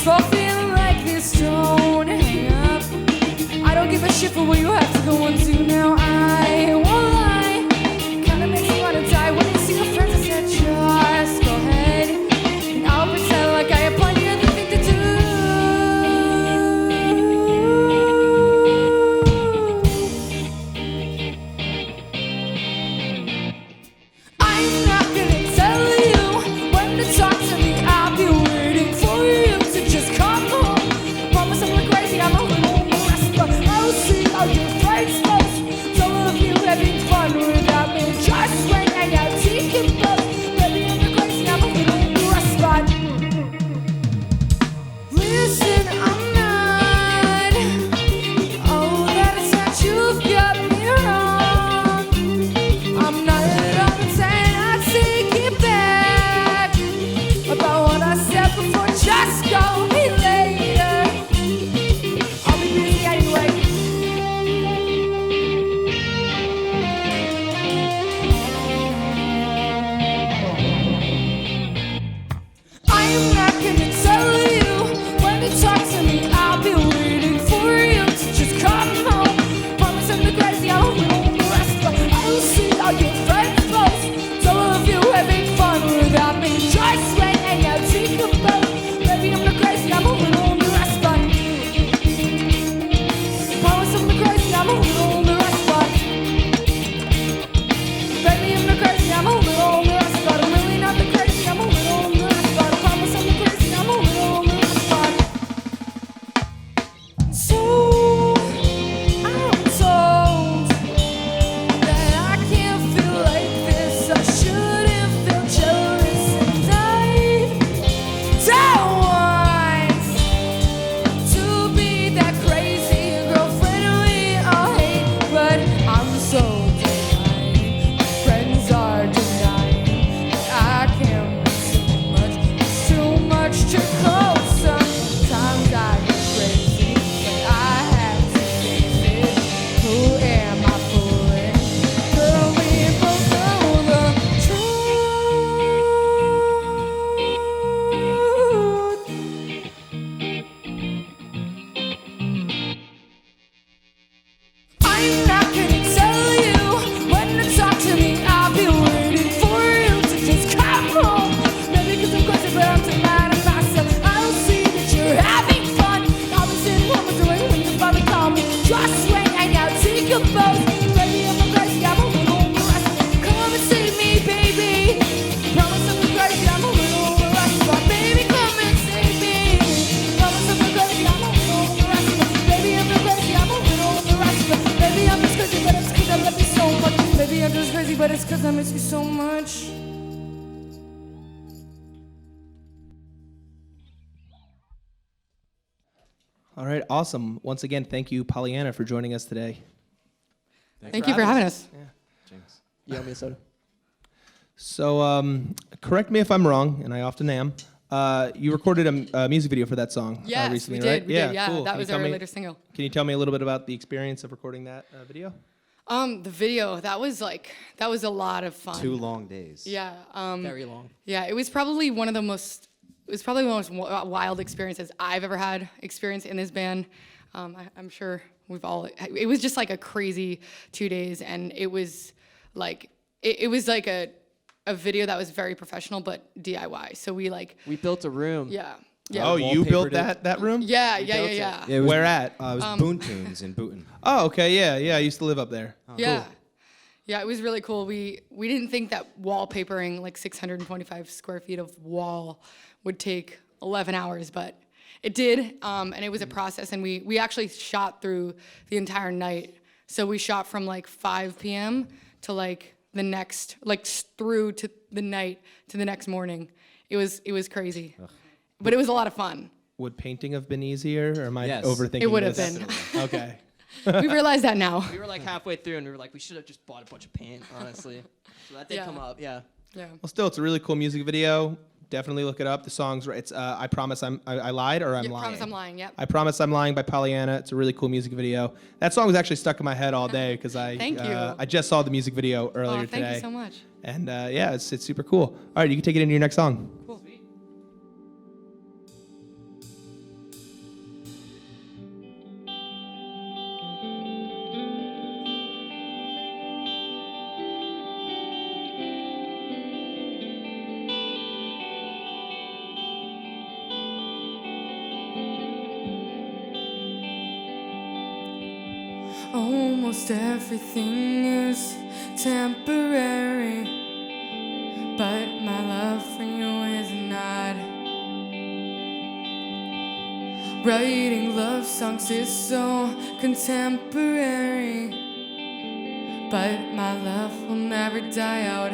For feeling like this, don't hang up. I don't give a shit for what you have to go on to now. I won't lie, kinda makes me wanna die when you see your friends and said, just go ahead, and I'll pretend like I have plenty of things to do. I'm not gonna tell you when to talk to me. I'll be waiting for you to just come home. Promise I'm not crazy, I'm a little mess, but I'll see all your friends first. Some of you having fun without me. Just when I got taken first. Baby, I'm not crazy, I'm a little mess, but listen, I'm not. Oh, that is not you've got me wrong. I'm not saying I take it back about what I said before. Just call me later. I'll be busy anyway. I'm not gonna tell you when to talk to me. I'll be waiting for you to just come home. Promise I'm not crazy, I'm a little rest, but I'll see all your friends post. Some of you having fun without me. Just when I got take a boat. Baby, I'm not crazy, I'm a little rest, but promise I'm not crazy, I'm a little rest, but baby, I'm not crazy, I'm a little rest, but I'm really not the crazy, I'm a little rest, but I promise I'm not crazy, I'm a little rest, but so I'm told that I can't feel like this. I shouldn't feel jealous, and I don't want to be that crazy girlfriend we all hate, but I'm so denying. My friends are denying that I can't be too much. It's too much to call. Sometimes I get crazy, but I have to face it. Who am I fooling? Girl, we both know the truth. I'm not gonna tell you when to talk to me. I'll be waiting for you to just come home. Maybe 'cause I'm crazy, but I'm too mad at myself. I don't see that you're having fun. I'll be sitting home doing when you finally call me. Just when I now take a boat. Baby, I'm not crazy, I'm a little rest. Come and save me, baby. Promise I'm not crazy, I'm a little rest. But baby, come and save me. Promise I'm not crazy, I'm a little rest. Baby, I'm not crazy, I'm a little rest. Baby, I'm just crazy, but it's 'cause I love you so much. Baby, I'm just crazy, but it's 'cause I miss you so much. All right, awesome. Once again, thank you, Pollyanna, for joining us today. Thank you for having us. Jinx. You owe me a soda. So, correct me if I'm wrong, and I often am. You recorded a music video for that song Yes, recently, we did. right? We did. Yeah, cool. that Can was you tell our me- latest single. Can you tell me a little bit about the experience of recording that video? The video, that was a lot of fun. 2 long days. Yeah. Very long. Yeah, it was probably one of the most wild experiences I've ever had experience in this band. I'm sure we've all, it was just like a crazy 2 days, and it was like, it was like a video that was very professional, but DIY. So we built a room. yeah. Yeah. Oh, you built wallpapered that room? Yeah. Yeah, it was, Where at? it was Boontoons in Booton. Oh, okay, yeah. I used to live up there. Yeah. Yeah, it was really cool. We didn't think that wallpapering like 625 square feet of wall would take 11 hours, but it did. And it was a process, and we actually shot through the entire night. So we shot from like 5 p.m. to like the next, through to the night to the next morning. It was crazy. Ugh. But it was a lot of fun. Would painting have been easier, or am I Yes. overthinking It would have this? been. Okay. We realize that now. We were like halfway through, and we were like, we should have just bought a bunch of paint, honestly. So that did Yeah. come up, yeah. Yeah. Well, still, it's a really cool music video. Definitely look it up. The song's it's I Promise I Lied or I'm Yeah, Lying. Promise I'm Lying, yep. I Promise I'm Lying by Pollyanna. It's a really cool music video. That song was actually stuck in my head all day because Thank you. I just saw the music video earlier Oh, today. thank you so much. And yeah, it's super cool. All right, you can take it into your next song. Cool. Almost everything is temporary, but my love for you is not. Writing love songs is so contemporary, but my love will never die out.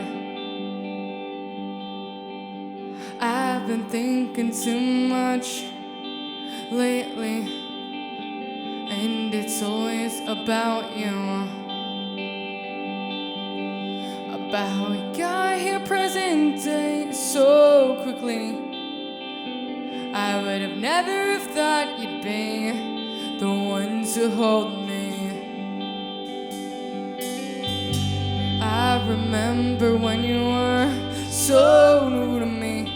I've been thinking too much lately, and it's always about you. About how we got here present day so quickly. I would have never have thought you'd be the one to hold me. I remember when you were so new to me.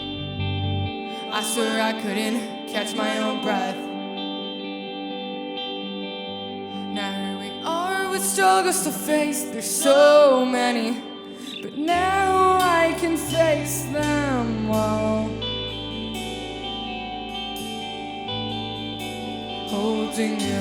I swear I couldn't catch my own breath. Now here we are with struggles to face, there's so many, but now I can face them all. Holding you.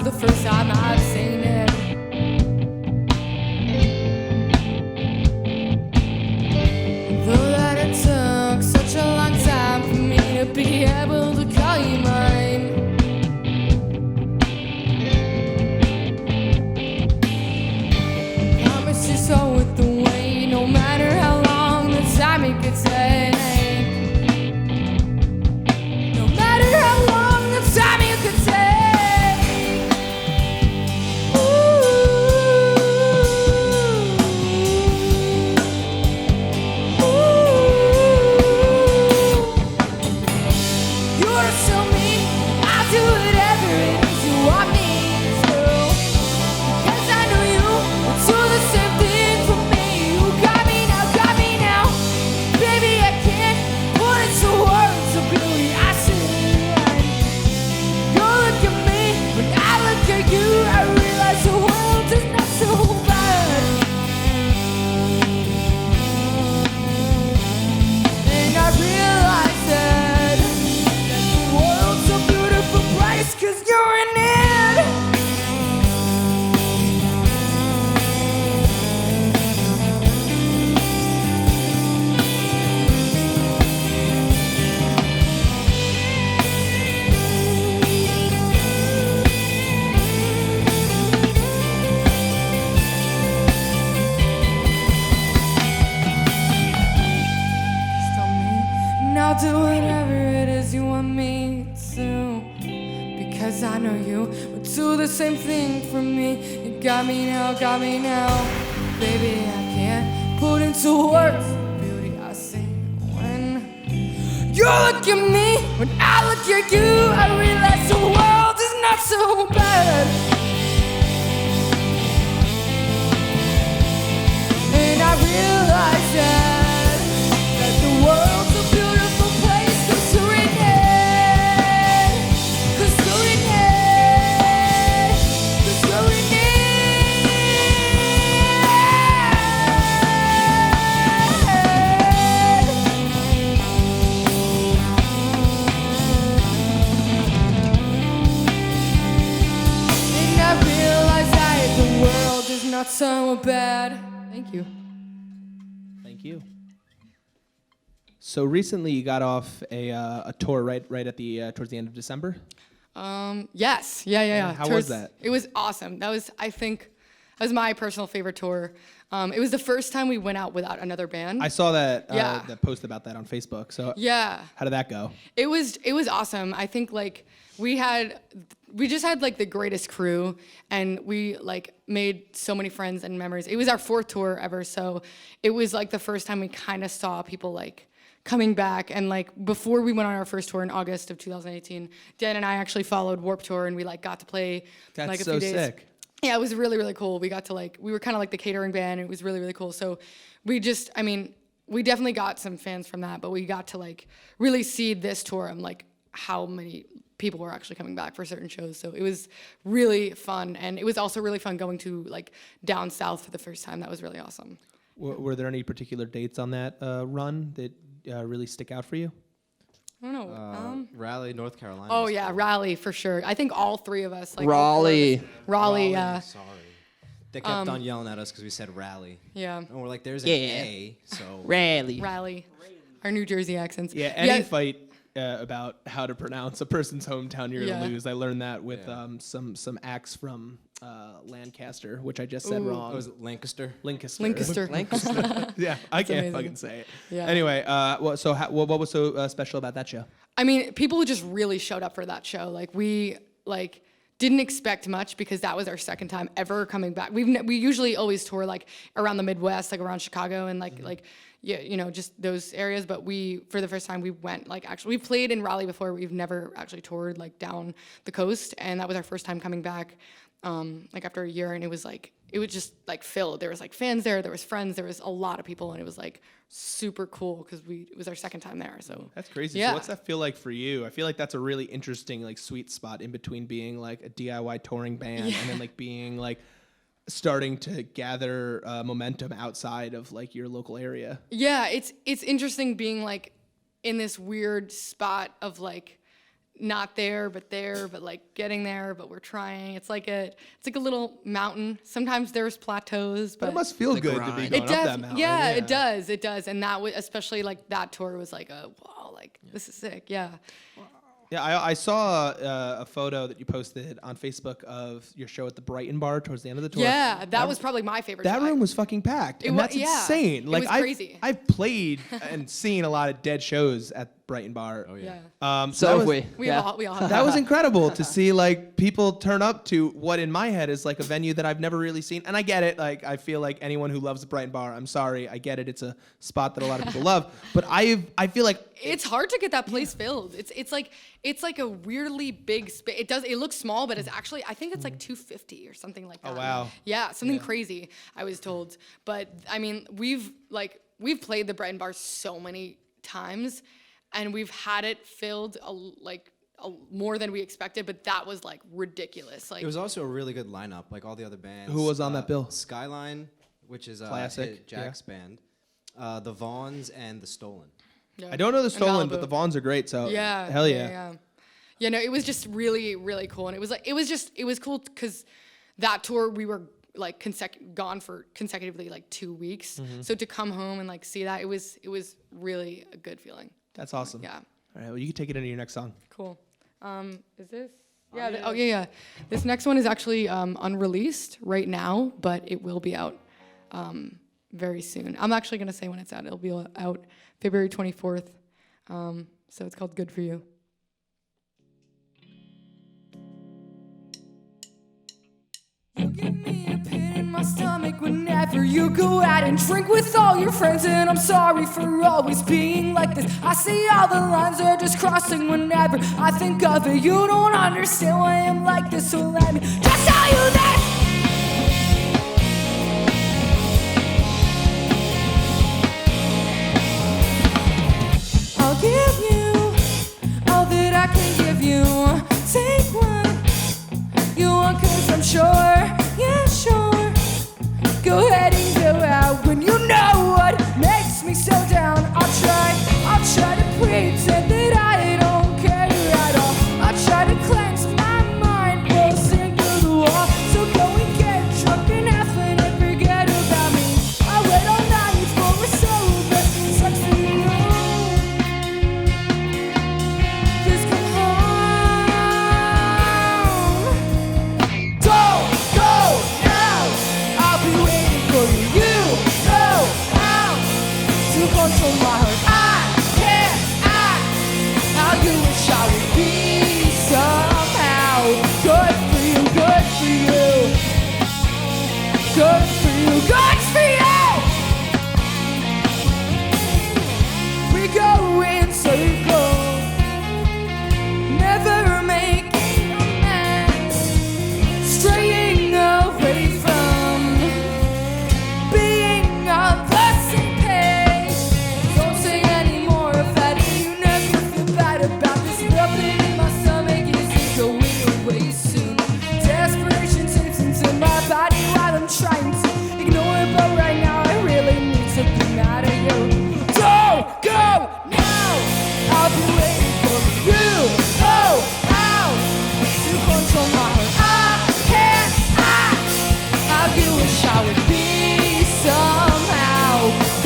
The first time I've seen it. Though that it took such a long time for me to be able to call you mine. Promise you so with the way, no matter how long the time it could take. No matter how long the time it could take. I'll do whatever it is you want me to, because I know you would do the same thing for me. You got me now, baby, I can't put into words the beauty I see when you look at me. When I look at you, I realize the world is not so bad. And I realize that the world's a beautiful place, 'cause you're in it. 'Cause you're in it. 'Cause you're in it. And I realize that the world is not so bad. Thank you. Thank you. So recently you got off a tour right at the towards the end of December. Yes. Yeah. How was that? It was awesome. I think that was my personal favorite tour. It was the first time we went out without another band. I saw that Yeah. that post about that on Facebook. So Yeah. how did that go? It was awesome. I think like we just had like the greatest crew, and we like made so many friends and memories. It was our 4th tour ever, so it was like the first time we kind of saw people like coming back. And like before we went on our first tour in August of 2018, Dan and I actually followed Warped Tour, and we like got to play That's like a so few days. sick. Yeah, it was really, really cool. We got to we were kind of like the catering band. It was really, really cool. So we definitely got some fans from that, but we got to like really see this tour and like how many people were actually coming back for certain shows. So it was really fun. And it was also really fun going to like down south for the first time. That was really awesome. Were there any particular dates on that run that really stick out for you? I don't know. Raleigh, North Carolina. Oh yeah, Raleigh for sure. I think all 3 of us. Like Raleigh. Raleigh, yeah. Sorry. They kept on yelling at us because we said Raleigh. Yeah. And we're like, there's an Yeah. A, so. Rally. Raleigh. Our New Jersey accents. Yeah, any fight about how to pronounce a person's hometown, you're Yeah. gonna lose. I learned that with Yeah. some acts from Lancaster, which I just said Ooh. wrong. Oh, was it Lancaster? Lancaster. Lancaster. Yeah, I can't amazing. fucking say it. Yeah. Anyway, what was so special about that show? I mean, people just really showed up for that show. Like we didn't expect much because that was our second time ever coming back. We usually always tour like around the Midwest, like around Chicago and just those areas. But for the first time we went we played in Raleigh before. We've never actually toured like down the coast, and that was our first time coming back after a year. And it was just like filled. There was like fans there was friends, there was a lot of people, and it was like super cool because it was our second time there. So That's crazy. Yeah. So what's that feel like for you? I feel like that's a really interesting like sweet spot in between being like a DIY touring band and then like being like starting to gather momentum outside of like your local area. yeah, it's interesting being like in this weird spot of like not there, but like getting there, but we're trying. It's like a little mountain. Sometimes there's plateaus, But but it must feel The good to grind. be it going up does. that mountain. Yeah, it does. And that was especially like that tour was like wow, like this is sick. Yeah. Yeah, I saw a photo that you posted on Facebook of your show at the Brighton Bar towards the end of the tour. Yeah, that was probably my favorite. That show. room was fucking packed, and wa- that's yeah, insane. it Like was crazy. I've played and seen a lot of dead shows at Brighton Bar. Oh, yeah. Yeah. So that was, We all have that was incredible to see like people turn up to what in my head is like a venue that I've never really seen. And I get it. Like I feel like anyone who loves the Brighton Bar, I'm sorry, I get it. It's a spot that a lot of people love. But I feel like It's hard to get that place filled. It's like a weirdly big space. It looks small, but it's actually I think it's like 250 or something like that. Oh, wow. Yeah, something crazy. I was told, but I mean we've played the Brighton Bar so many times, and we've had it filled more than we expected. But that was like ridiculous. Like It was also a really good lineup, like all the other bands. Who was on that bill? Skyline, which is Classic, Jack's band. The Vaughns and the Stolen. yeah. I don't know the And Stolen, but Malibu. the Vaughns are great. So Yeah. hell yeah. Yeah, no, it was just really, really cool. And it was cool because that tour we were like gone for consecutively like 2 weeks. Mm-hmm. So to come home and like see that, it was really a good feeling. That's awesome. Yeah. All right, well you can take it into your next song. Cool. Is this? Yeah. Yeah. This next one is actually unreleased right now, but it will be out very soon. I'm actually gonna say when it's out. It'll be out February 24th. So it's called Good For You. You give me a pit in my stomach whenever whenever you go out and drink with all your friends. And I'm sorry for always being like this. I see all the lines are just crossing whenever I think of it. You don't understand why I'm like this, so let me just tell you this. I'll give you all that I can give you. Take what you want, 'cause I'm sure, yeah, sure. Go ahead and go out when you know what makes me so down. I'll try to pretend that I don't care at all. I'll try to cleanse my mind, we'll sing through the wall. So go and get drunk and have fun and forget about me. I'll wait all night for a sober sex for you. Just come home. Don't go now. I'll be waiting for you. You know how to control my heart. I can't act how you wish I would be somehow. Good for you, good for you. Good for you, good for you. We go in circles, never making amends, straying away from being on the same page. Don't say any more of that. You never feel bad about this. Nothing in my stomach isn't going away soon. Desperation seeps into my body while I'm trying to ignore it, but right now I really need to be mad at you. Don't go now. I'll be waiting for you. Oh, how to control my heart. I can't act how you wish I would be somehow.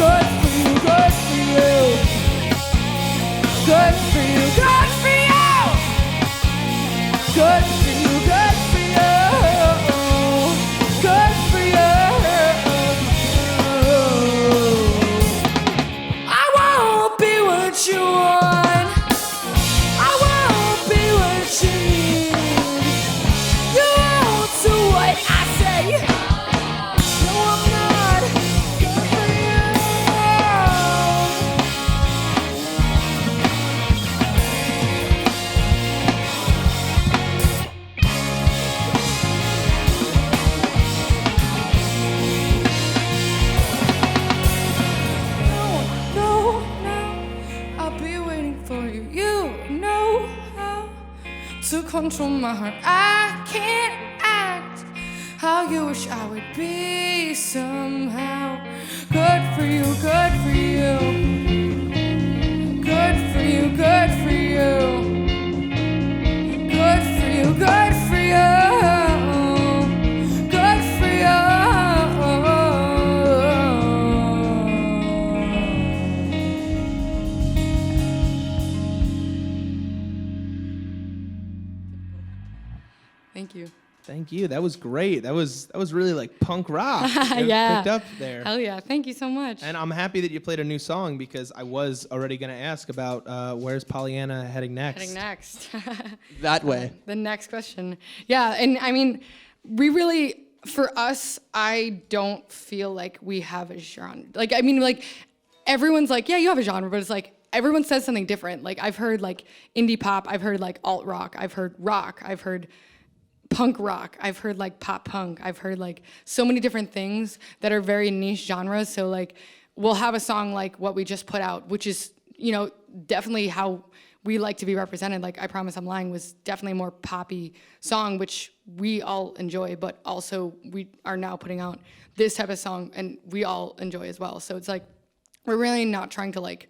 Good for you, good for you. Good for you, good for you. Good for you, good for you. Good for you. I won't be what you want. I won't be what you need. You won't do what I say. No, I'm not good for you. No, I'll be waiting for you. You know how to control my heart. I can't act how you wish I would be somehow. Good for you, good for you. Good for you, good for you. Good for you, good for you. Good for you. Thank you. Thank you. That was great. That was really like punk rock. It Yeah. picked up there. Hell yeah. Thank you so much. And I'm happy that you played a new song because I was already going to ask about where's Pollyanna heading next. Heading next. That way. The next question. Yeah, and I mean, we really, for us, I don't feel like we have a genre. Like, I mean, like, everyone's like, yeah, you have a genre, but it's like, everyone says something different. Like, I've heard, like, indie pop, I've heard, like, alt rock, I've heard rock, I've heard punk rock, I've heard, like, pop punk, I've heard, like, so many different things that are very niche genres. So, like, we'll have a song like what we just put out, which is, you know, definitely how we like to be represented. Like, I Promise I'm Lying was definitely a more poppy song, which we all enjoy, but also we are now putting out this type of song and we all enjoy as well. So it's like, we're really not trying to like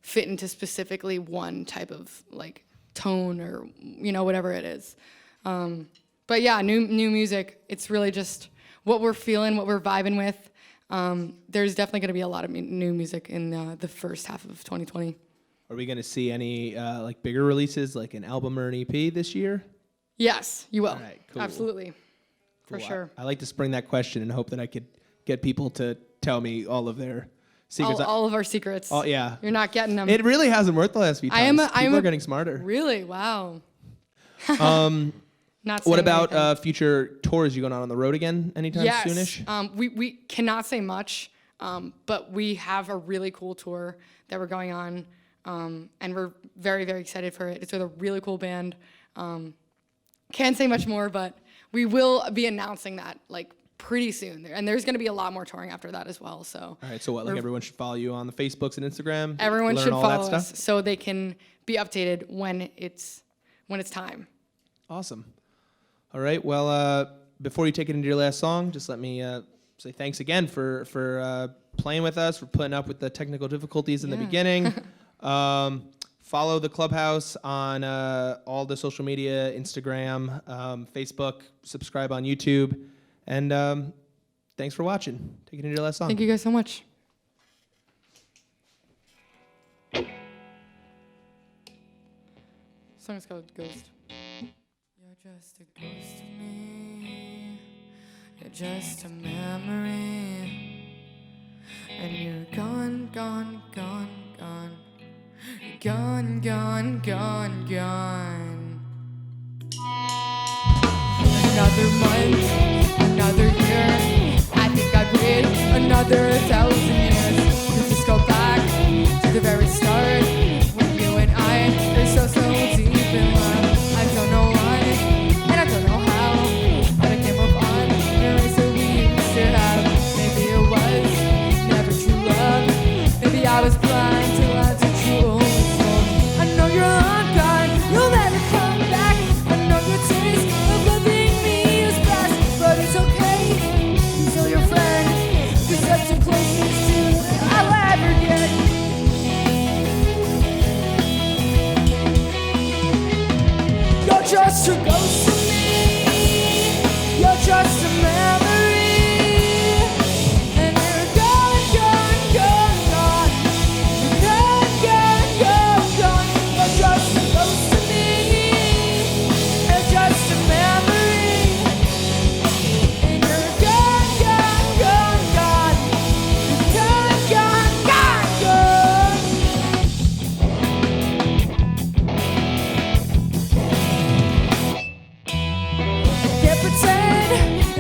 fit into specifically one type of like tone or, you know, whatever it is. But yeah, new music, it's really just what we're feeling, what we're vibing with. There's definitely gonna be a lot of new music in the first half of 2020. Are we going to see any like bigger releases, like an album or an EP this year? Yes, you will. All right, cool. Absolutely. For Cool. sure. I like to spring that question and hope that I could get people to tell me all of their secrets. All of our secrets. Oh yeah. You're not getting them. It really hasn't worked the last few times. People are getting smarter. Really? Wow. Not What saying about anything. future tours? You going out on the road again anytime Yes. soonish? We cannot say much, but we have a really cool tour that we're going on, and we're very, very excited for it. It's with a really cool band. Can't say much more, but we will be announcing that like pretty soon. And there's going to be a lot more touring after that as well. So All right, so what? Like everyone should follow you on the Facebooks and Instagram. everyone learn should all that follow stuff? us so they can be updated when it's time. Awesome. All right. Well, before you take it into your last song, just let me say thanks again for playing with us, for putting up with the technical difficulties in the Yeah. beginning. Follow the Clubhouse on all the social media, Instagram, Facebook. Subscribe on YouTube, and thanks for watching. Take it into your last song. Thank you guys so much. Song's called Ghost. You're just a ghost to me. You're just a memory. And you're gone, gone, gone, gone. You're gone, gone, gone, gone. Another month, another year. I think I'd wait another 1,000 years to just go back to the very start when you and I were so deep in love. I don't know why, and I don't know how, but I can't move on. The race that we used to have. Maybe it was never true love. Maybe I was blind till I took you home. I know you're long gone, you'll never come back. I know your taste of loving me is past, but it's okay. I'm still your friend, 'cause that's the closest to I'll ever get. You're just a ghost to me. You're just a memory. And you're gone, gone, gone, gone. Gone, gone, gone, gone. You're just a ghost to me. You're just a memory. And you're gone, gone, gone, gone. Gone, gone, gone, gone. Can't pretend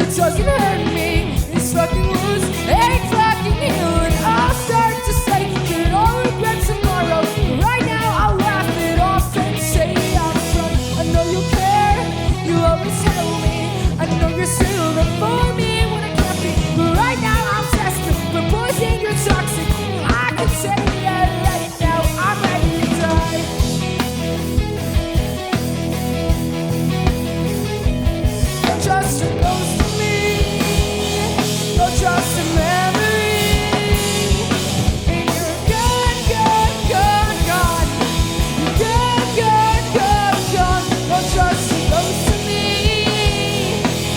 it doesn't hurt me. These fucking wounds ain't fucking healing. I'll start to say that I'll regret tomorrow. But right now I'll laugh it off and say I'm from. I know you care, you always tell me. I know you're still there for me when I can't be. But right now I'm desperate for poison, you're toxic. I can say that right now I'm ready to die. You're just a ghost to me. You're just a memory. And you're gone, gone, gone, gone. You're gone, gone, gone, gone. You're just a ghost to me.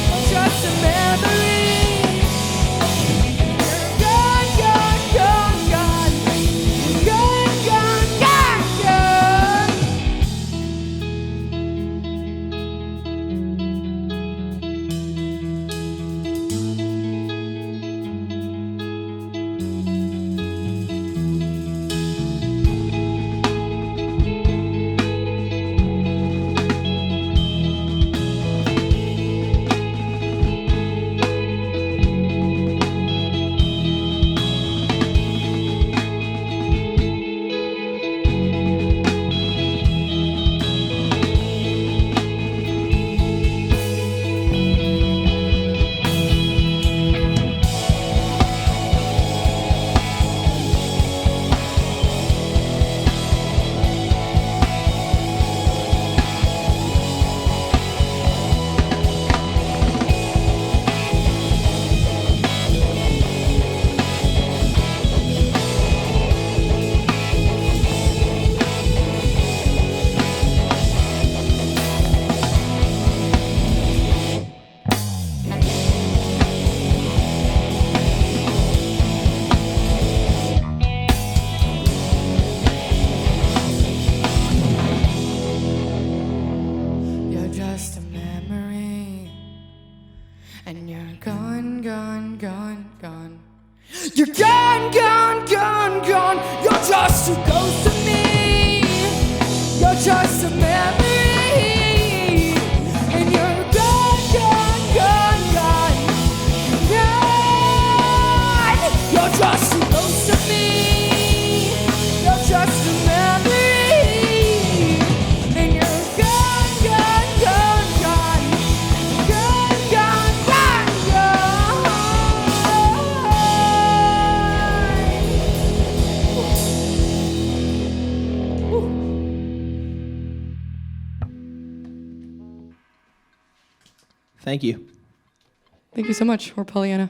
You're just a memory. You're gone, gone, gone, gone. Gone, gone, gone, gone. You're just a memory. And you're gone, gone, gone, gone. You're gone, gone, gone, gone. You're just a ghost to me. You're just a memory. And you're Thank you. Thank you so much. We're Pollyanna.